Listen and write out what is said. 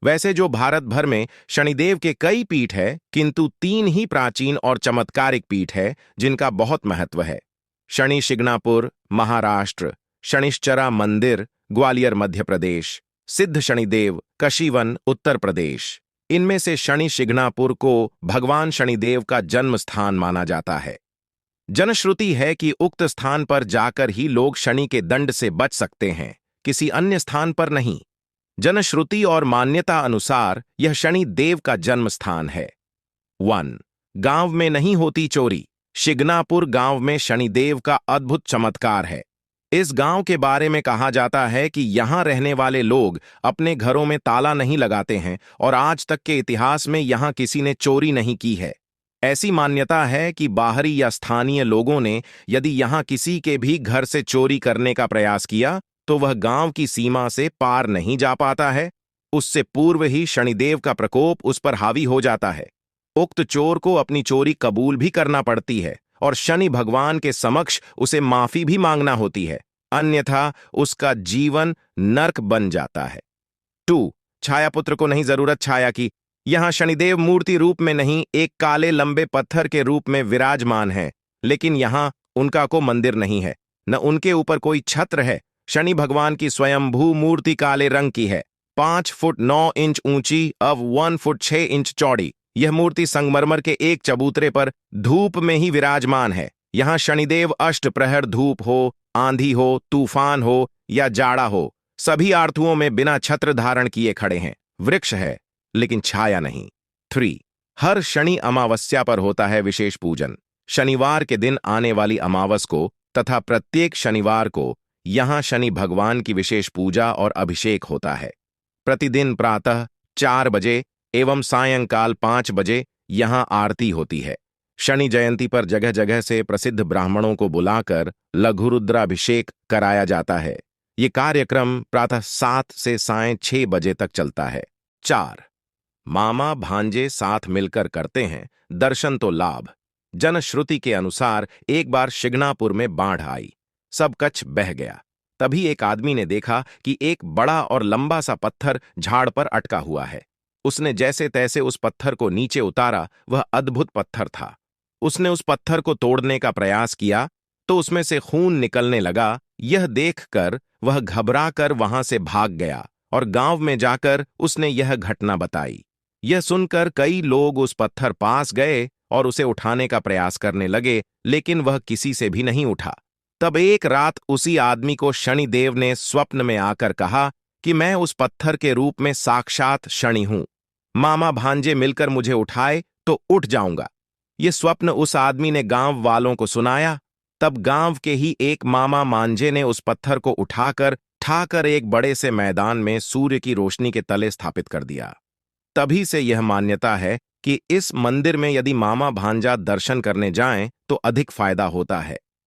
वैसे जो भारत भर में शनिदेव के कई पीठ है, किंतु 3 ही प्राचीन और चमत्कारिक पीठ है जिनका बहुत महत्व है। शनि शिंगणापुर महाराष्ट्र, शनिश्चरा मंदिर ग्वालियर मध्य प्रदेश, सिद्ध शनिदेव कशीवन उत्तर प्रदेश। इनमें से शनि शिंगणापुर को भगवान शनिदेव का जन्म स्थान माना जाता है। जनश्रुति है कि उक्त स्थान पर जाकर ही लोग शनि के दंड से बच सकते हैं, किसी अन्य स्थान पर नहीं। जनश्रुति और मान्यता अनुसार यह शनि देव का जन्म स्थान है। 1. गांव में नहीं होती चोरी। शिंगणापुर गांव में शनिदेव का अद्भुत चमत्कार है। इस गांव के बारे में कहा जाता है कि यहां रहने वाले लोग अपने घरों में ताला नहीं लगाते हैं और आज तक के इतिहास में यहां किसी ने चोरी नहीं की है। ऐसी मान्यता है कि बाहरी या स्थानीय लोगों ने यदि यहां किसी के भी घर से चोरी करने का प्रयास किया तो वह गांव की सीमा से पार नहीं जा पाता है। उससे पूर्व ही शनिदेव का प्रकोप उस पर हावी हो जाता है। उक्त चोर को अपनी चोरी कबूल भी करना पड़ती है और शनि भगवान के समक्ष उसे माफी भी मांगना होती है, अन्यथा उसका जीवन नर्क बन जाता है। 2. छायापुत्र को नहीं जरूरत छाया की। यहां शनिदेव मूर्ति रूप में नहीं, एक काले लंबे पत्थर के रूप में विराजमान है, लेकिन यहां उनका को मंदिर नहीं है, न उनके ऊपर कोई छत्र है। शनि भगवान की स्वयंभू मूर्ति काले रंग की है, 5 फुट 9 इंच ऊंची अब 1 फुट 6 इंच चौड़ी। यह मूर्ति संगमरमर के एक चबूतरे पर धूप में ही विराजमान है। यहां शनिदेव अष्ट प्रहर धूप हो, आंधी हो, तूफान हो या जाड़ा हो, सभी आरतुओं में बिना छत्र धारण किए खड़े हैं। वृक्ष है लेकिन छाया नहीं। 3. हर शनि अमावस्या पर होता है विशेष पूजन। शनिवार के दिन आने वाली अमावस को तथा प्रत्येक शनिवार को यहां शनि भगवान की विशेष पूजा और अभिषेक होता है। प्रतिदिन प्रातः 4 बजे एवं सायंकाल 5 बजे यहां आरती होती है। शनि जयंती पर जगह जगह से प्रसिद्ध ब्राह्मणों को बुलाकर लघुरुद्राभिषेक कराया जाता है। ये कार्यक्रम प्रातः 7 से सायं 6 बजे तक चलता है। 4. मामा भांजे साथ मिलकर करते हैं दर्शन तो लाभ। जनश्रुति के अनुसार एक बार शिंगणापुर में बाढ़ आई, सब कच्छ बह गया। तभी एक आदमी ने देखा कि एक बड़ा और लंबा सा पत्थर झाड़ पर अटका हुआ है। उसने जैसे तैसे उस पत्थर को नीचे उतारा। वह अद्भुत पत्थर था। उसने उस पत्थर को तोड़ने का प्रयास किया तो उसमें से खून निकलने लगा। यह देखकर वह घबरा कर वहां से भाग गया और गांव में जाकर उसने यह घटना बताई। यह सुनकर कई लोग उस पत्थर पास गए और उसे उठाने का प्रयास करने लगे, लेकिन वह किसी से भी नहीं उठा। तब एक रात उसी आदमी को शनिदेव ने स्वप्न में आकर कहा कि मैं उस पत्थर के रूप में साक्षात शनि हूं। मामा भांजे मिलकर मुझे उठाए तो उठ जाऊंगा। ये स्वप्न उस आदमी ने गांव वालों को सुनाया। तब गांव के ही एक मामा मांझे ने उस पत्थर को उठाकर ठाकर एक बड़े से मैदान में सूर्य की रोशनी के तले स्थापित कर दिया। तभी से यह मान्यता है कि इस मंदिर में यदि मामा भांजा दर्शन करने जाएं तो अधिक फायदा होता है।